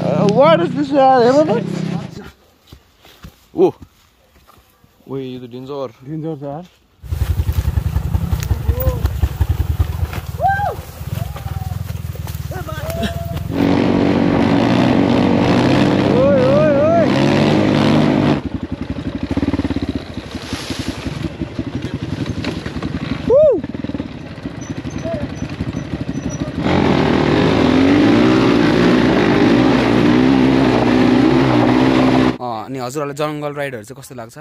What is this? Oh, wait, the danger. Danger, sir. अनि हजुरहरुलाई जंगल राइडहरु चाहिँ कस्तो लाग्छ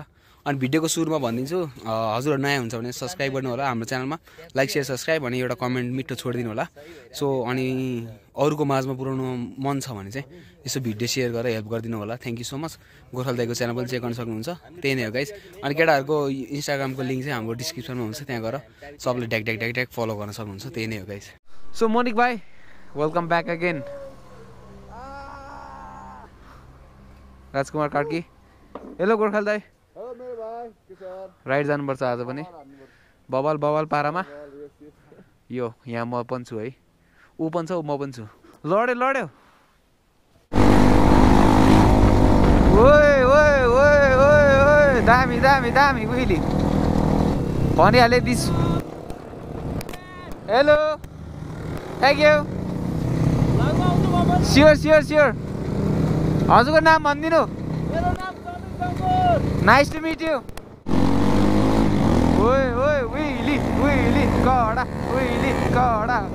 अनि भिडियोको सुरुमा भनिदिन्छु हजुरहरु नयाँ हुन्छ भने सब्स्क्राइब गर्नु होला हाम्रो च्यानलमा लाइक शेयर सब्स्क्राइब अनि एउटा कमेन्ट मिठो छोडिदिनु होला सो अनि अरूको माझमा पुर्याउनु मन छ भने चाहिँ यसो भिडियो शेयर गरेर हेल्प गरिदिनु होला thank you so much Gorkhal दाइको च्यानल पनि चेक गर्न सक्नुहुन्छ त्यही नै हो गाइस अनि केटाहरुको इन्स्टाग्रामको लिंक चाहिँ हाम्रो डिस्क्रिप्सनमा हुन्छ त्यहाँ गएर सबले ढ्याक ढ्याक ढ्याक ढ्याक फलो गर्न सक्नुहुन्छ त्यही नै हो गाइस सो मोनिक भाइ वेलकम ब्याक अगेन राजकुमार कार्की हेलो गोर्खाल दाइ हेलो मेरो भाइ के छ राइड जानुपर्छ आज पनि बवाल बवाल पारामा यो यहाँ म पनि छु है ऊ पनि छ म पनि छु लड्यो लड्यो ओए ओए ओए ओए ओए दामी दामी दामी उइली भनिहाले this hello thank you sure sure sure हजुरको नाम भनिदिनु मेरो नाम Sameer nice to meet you ओए ओए उइली उइली कडा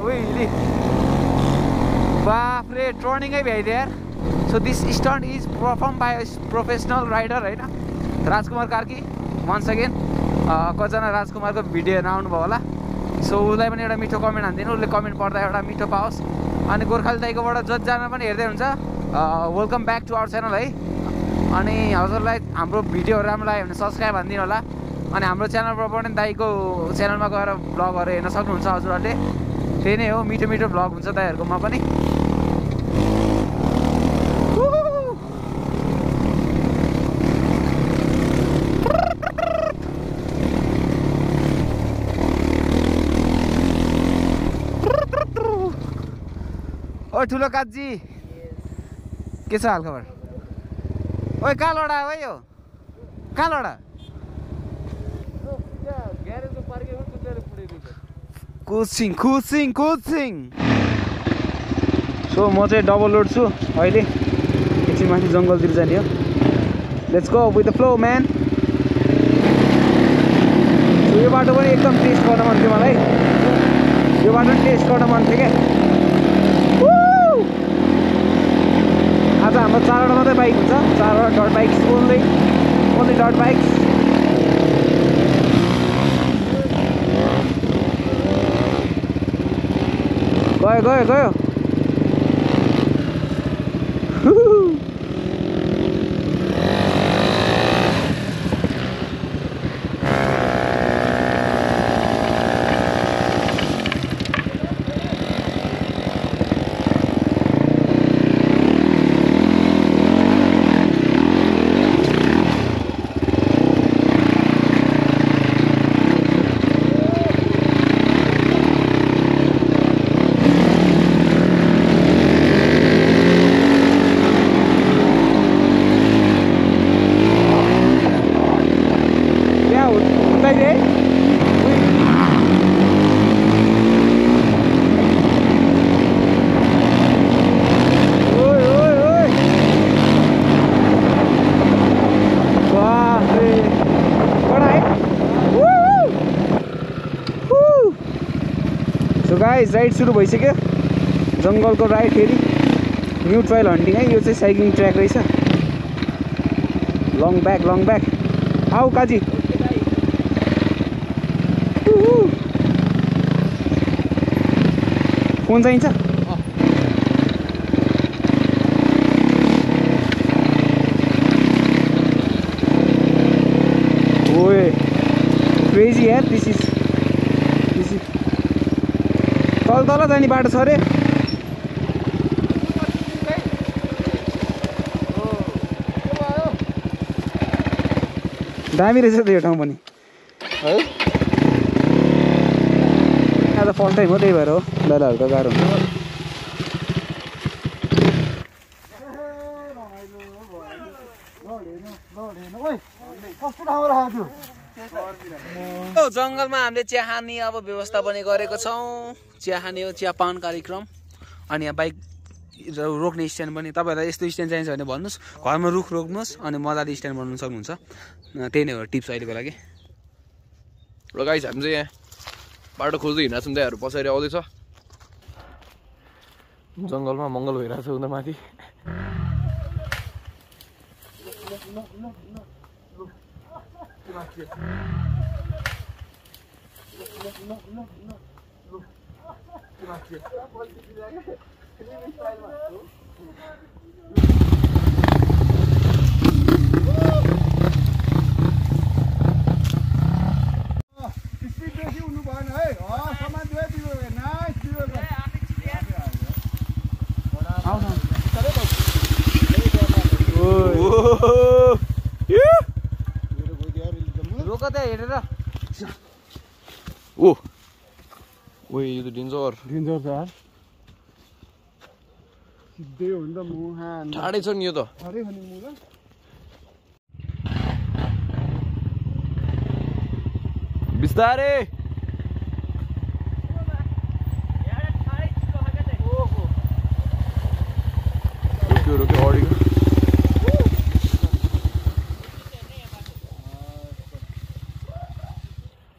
उइली बाफ रे टर्निङै भ्याइदियो यार so this stunt is perform by professional rider होइन राजकुमार कार्की वन्स अगेन कतिजना राजकुमारको भिडियो हेर्न आउनुभयो होला सो उसलाई पनि एउटा मिठो कमेन्ट हानिदिनु उसले कमेन्ट पढ्दा एउटा मिठो पाओस् अनि गोर्खाली दाइकोबाट जतिजना पनि हेर्दै हुन्छ welcome back to our channel है अनि हजुरलाई हाम्रो भिडियोहरू राम्रो लाग्यो भने सब्स्क्राइब हानिदिनु होला अनि हाम्रो च्यानलबाट पनि दाइको च्यानलमा गएर भ्लगहरू हेर्न सक्नुहुन्छ हजुरहरूले त्यही नै हो मिठो मिठो भ्लग हुन्छ दाइहरुकोमा पनि ओ ठुलो काजी के छ हालखबर ओए कहाँ लडा हो यो कहाँ लडा कुचिङ कुचिङ कुचिङ सो म चाहिँ डबल लोड छु अहिले एकछिन माथि जङ्गलतिर जाने हो let's go with the flow man so यो बाटो पनि एकदम टेस्ट गर्न मन थियो मलाई यो बाटो पनि टेस्ट गर्न मन थियो क्या आज हाम्रो 4वटा मात्रै बाइक हुन्छ 4वटा dot bikes only dot bikes गयो गयो गयो गाइस राइड सुरु भइसक्यो जङ्गलको राइड फेरि न्यू ट्रायल हन्टिङ है यो चाहिँ साइक्लिङ ट्र्याक रहेछ लङ ब्याक आऊ काजी फोन चाहिन्छ ओए क्रेजी यार दिस इज तल जाने बाटो छ अरे दामी रहेछ त यो ठाउँ पनि है आज फर्स्ट टाइम हो त्यही भएर हो दादाहरूको गाह्रो हुन्छ जङ्गलमा हामीले चिया खाने अब व्यवस्था पनि गरेको छौँ। चिया खाने हो, चिया पान कार्यक्रम। अनि यहाँ बाइक रोक्ने स्ट्यान्ड पनि, तपाईँहरूलाई यस्तो स्ट्यान्ड चाहिन्छ भने भन्नुहोस्, घरमा रुख रोक्नुहोस् अनि मजाले स्ट्यान्ड बनाउनु सक्नुहुन्छ। त्यही नै हो टिप्स अहिलेको लागि। र गाइस हामी चाहिँ यहाँ बाटो खोज्दै हिँडेको छौँ, त्यहाँहरू पछाडि आउँदैछ। जङ्गलमा मङ्गल भइरहेको छ उता माथि। रोक त हेरेर। ओ यो त डेन्जर छ यार। सिधै हो नि त मुहा ठाडै छ नि यो त। अरे भने मुला बिस्तारै रोक्यो अडियो।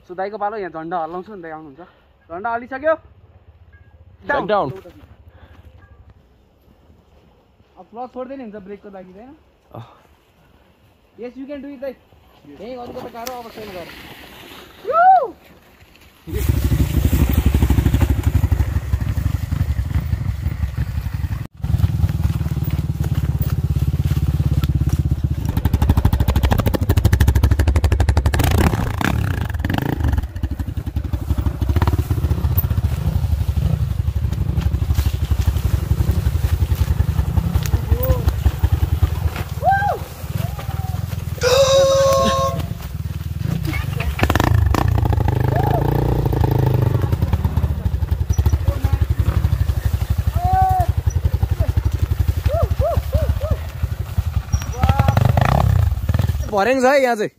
सो दाइको पालो यहाँ झन्डा हल्लाउँछु नि, दाइ आउनुहुन्छ। झन्डा हल्लिसक्यो। डाउन अब क्लच छोड्दै नि हुन्छ ब्रेकको लागि होइन। Yes you can do it दाइ। यहीँ अलिकति गाह्रो, अब सेल गर। भर्याङ छ है यहाँ चाहिँ।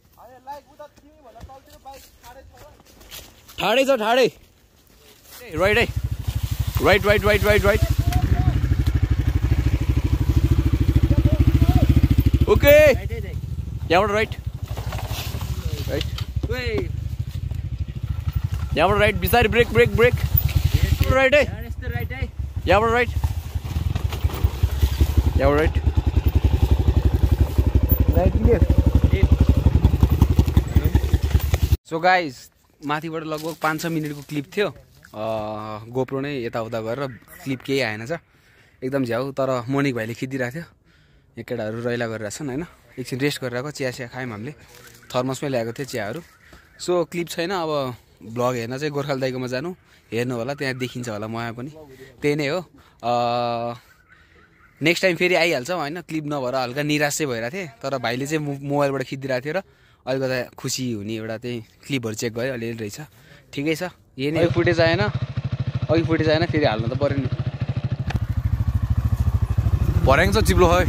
ठाडै छ ठाडै। राइट है, right right right right right. Okay यहाँबाट राइट राइट, यहाँबाट राइट। बिस्तारै ब्रेक ब्रेक ब्रेक। राइट है, यहाँबाट राइट, यहाँबाट right right clear. So guys माथिबाट लगभग 5-6 मिनटको क्लिप थियो। गोप्रो नै यताउता गरेर क्लिप केही आएन छ, एकदम झ्याउ। तर मोनिक भाइले खिचिरहेको थियो। यहाँ केटाहरू रैला गरिरहेको छन् होइन। एकछिन रेस्ट गरिरहेको, चिया चिया खायौँ हामीले। थर्मसमै ल्याएको थियो चियाहरू। सो क्लिप छैन। अब भ्लग हेर्न चाहिँ गोर्खाली दाइकोमा जानु, हेर्नु होला, त्यहाँ देखिन्छ होला मया पनि। त्यही नै हो। नेक्स्ट टाइम फेरि आइहाल्छौँ होइन। क्लिप नभएर हल्का निराश चाहिँ भइरहेको थिएँ, तर भाइले चाहिँ मोबाइलबाट खिचिदिरहेको थियो र अलिकता खुसी हुने एउटा चाहिँ क्लिपहरू चेक गरेँ, अलिअलि रहेछ। ठिकै छ। यही नै फुटेज आएन, अघि फुटेज आएन, फेरि हाल्नु त पऱ्यो नि। भर्याङ छ चिप्लो है,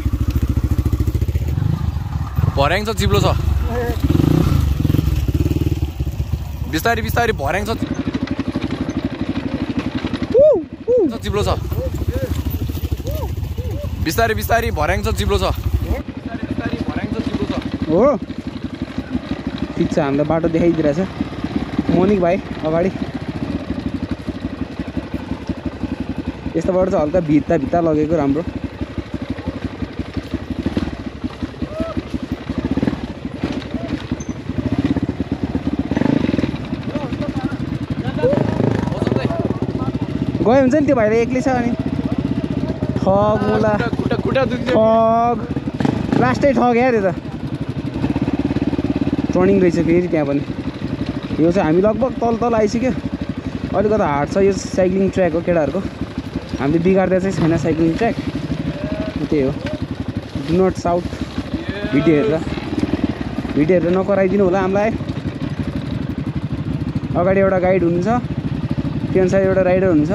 भर्याङ छ चिप्लो छ। बिस्तारै बिस्तारै भर्याङ छ चिप्लो छ। बिस्तारै बिस्तारै भर्याङ छ चिप्लो छ। हो ठिक छ। हामीलाई बाटो देखाइदिइरहेछ मोनिक भाइ अगाडि। यस्तो बाटो चाहिँ हल्का भित्ता भित्ता लगेको राम्रो। गयो हुन्छ नि त्यो भाइले एक्लै छ अनि ठग मुला ठग लास्टै ठग यार। यो त टर्निङ रहेछ फेरि त्यहाँ पनि। यो चाहिँ हामी लगभग तल तल आइसक्यो। अलिकति हार्ड छ यो साइक्लिङ ट्र्याक हो केटाहरूको। हामीले बिगार्दै चाहिँ छैन साइक्लिङ ट्र्याक। त्यही हो। Do not south. भिडियो हेरेर नकराइदिनु होला हामीलाई। अगाडि एउटा गाइड हुनुहुन्छ, त्यो अनुसार एउटा राइडर हुनुहुन्छ।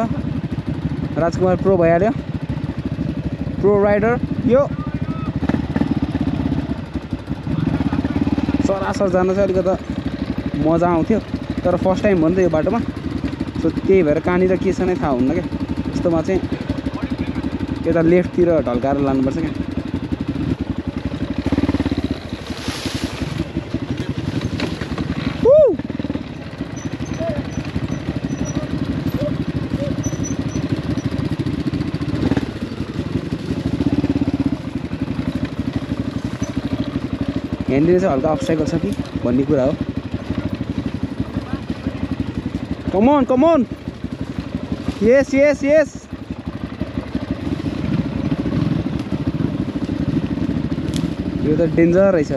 राजकुमार प्रो भइहाल्यो, प्रो राइडर यो। सरासर जान चाहिँ अलिकति मजा आउँथ्यो तर फर्स्ट टाइम हो नि त यो बाटोमा सो त्यही भएर कहाँनिर के छ नै थाहा हुन्न क्या यस्तोमा चाहिँ यता लेफ्टतिर ढल्काएर लानुपर्छ क्या यहाँनिर चाहिँ हल्का अब्स्ट्याकल छ कि भन्ने कुरा हो कमन कमन यस यस यस यो त डेन्जर रहेछ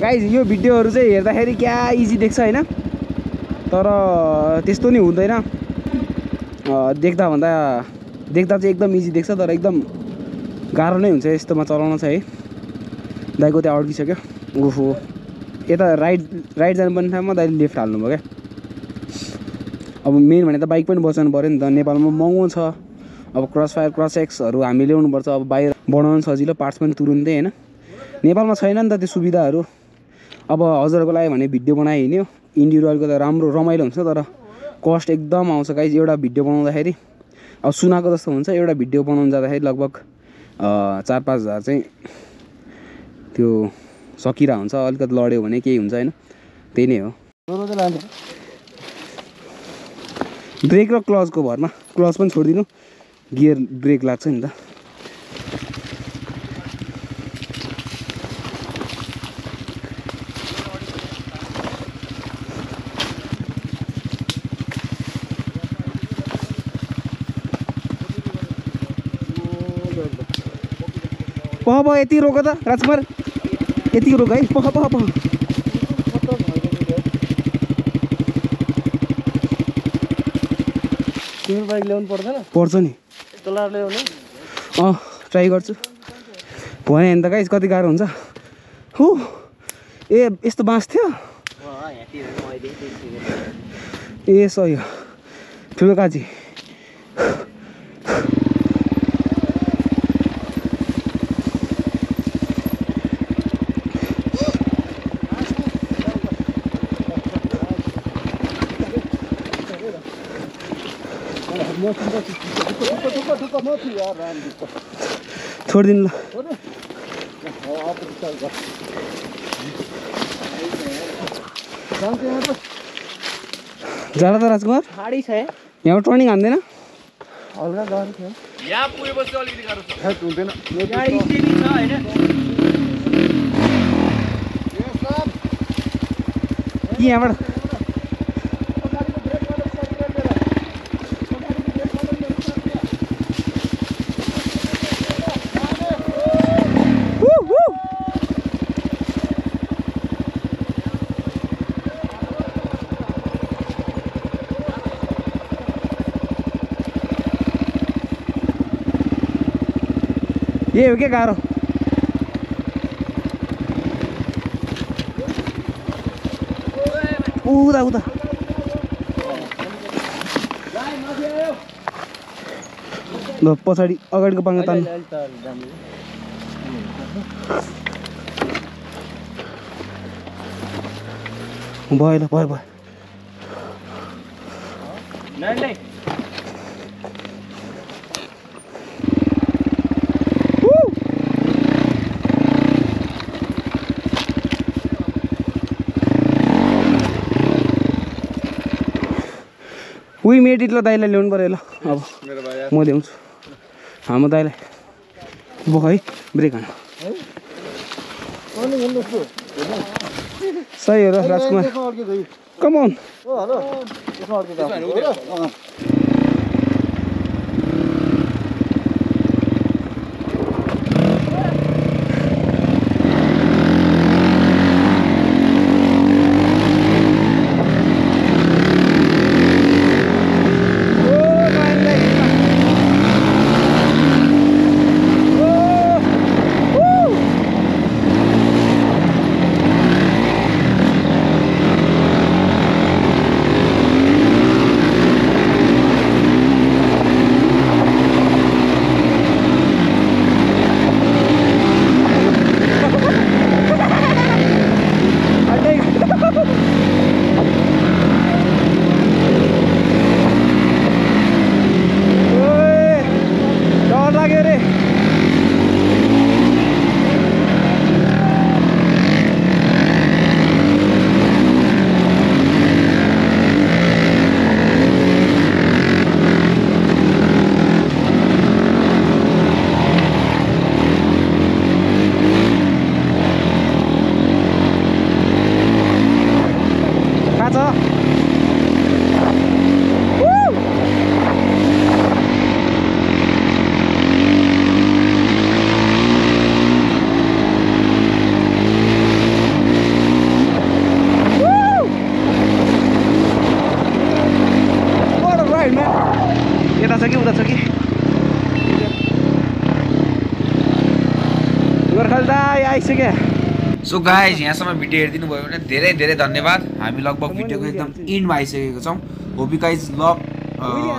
गाइज यो भिडियोहरू चाहिँ हेर्दाखेरि क्या इजी देख्छ होइन तर त्यस्तो नि हुँदैन देख्दा चाहिँ एकदम इजी देख्छ तर एकदम गाह्रो नै हुन्छ यस्तोमा चलाउन चाहिँ है दाइको त्यहाँ अड्किसक्यो ओहो यता राइट जानुपर्ने ठाउँमा दाइले लेफ्ट हाल्नुभयो क्या अब मेन भने त बाइक पनि बचाउनु पऱ्यो नि त नेपालमा महँगो छ अब क्रस फायर क्रस एक्सहरू हामी ल्याउनुपर्छ अब बाहिर बनाउनु सजिलो पार्ट्स पनि तुरुन्तै होइन नेपालमा छैन नि त त्यो सुविधाहरू अब हजुरहरूको लागि भने भिडियो बनाइ हिँड्यो इन्डिरो अलिकति राम्रो रमाइलो हुन्छ तर कस्ट एकदम आउँछ गाइज एउटा भिडियो बनाउँदाखेरि अब सुनाएको जस्तो हुन्छ एउटा भिडियो बनाउनु जाँदाखेरि लगभग 4-5 हजार चाहिँ त्यो सकिरा हुन्छ अलिकति लड्यो भने केही हुन्छ होइन त्यही नै हो ब्रेक र क्लचको भरमा क्लच पनि छोडिदिनु गियर ब्रेक लाग्छ नि त पह यति रोक त राजकुमार यति रोक है पह तिम्रो बाइक ल्याउनु पर्दैन पर्छ नि ट्राई गर्छु भने नि त गाइस कति गाह्रो हुन्छ हो ए यस्तो बाँस थियो ए सही हो ठुलो काजी छोडिदिनु ल जाडा त राजकुमार यहाँ टर्निङ हान्दैन हल्का गाह्रो थियो यहाँ पुगेपछि अलिकति गाह्रो छ हुँदैन कि यहाँबाट ये हो क्या गाह्रो उता उता ल पछाडि अगाडिको पाङ्गा तान्नु भयो ल भयो भयो उही मेडिट ल दाइलाई ल्याउनु पऱ्यो ल अब म ल्याउँछु हाम्रो दाइलाई बोक है ब्रेक हान सही हो र राजकुमार कम अन लाग्यो अरे सो गाइज यहाँसम्म भिडियो हेरिदिनु भयो भने धेरै धेरै धन्यवाद हामी लगभग भिडियोको एकदम इन्ड आइसकेको छौँ hope you guys love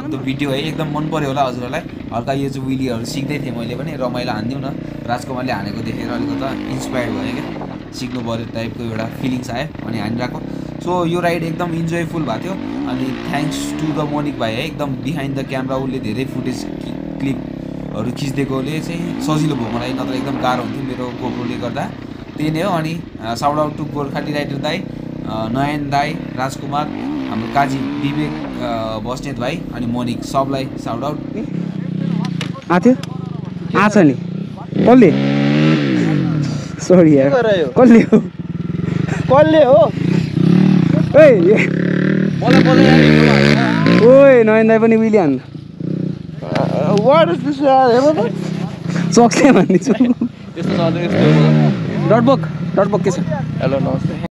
the video है एकदम मन पर्यो होला हजुरहरूलाई हल्का यो चाहिँ विलिहरू सिक्दै थिएँ मैले पनि रमाइलो हानिदिउँ न राजकुमारले हानेको देखेर अलिकति इन्सपायर्ड भयो क्या सिक्नु पऱ्यो टाइपको एउटा फिलिङ्स आयो अनि हानिरहेको सो यो राइड एकदम इन्जोयफुल भएको थियो अनि थ्याङ्क्स टु द मोनिक भाइ है एकदम बिहाइन्ड द क्यामेरा उसले धेरै फुटेज क्लिपहरू खिचिदिएकोले चाहिँ सजिलो भयो मलाई नत्र एकदम गाह्रो हुन्थ्यो मेरो गोप्रोले गर्दा त्यही नै हो अनि shout out to Gorkhali rider दाई नयन दाई राजकुमार हाम्रो काजी विवेक बस्नेत भाइ अनि मोनिक सबलाई साउट आउट आथ्यो आछ नि कसले सरी यार कसले हो ओए नयन दाई पनि विलियन सक्छ भन्दैछु डटबक के छ हेलो नमस्ते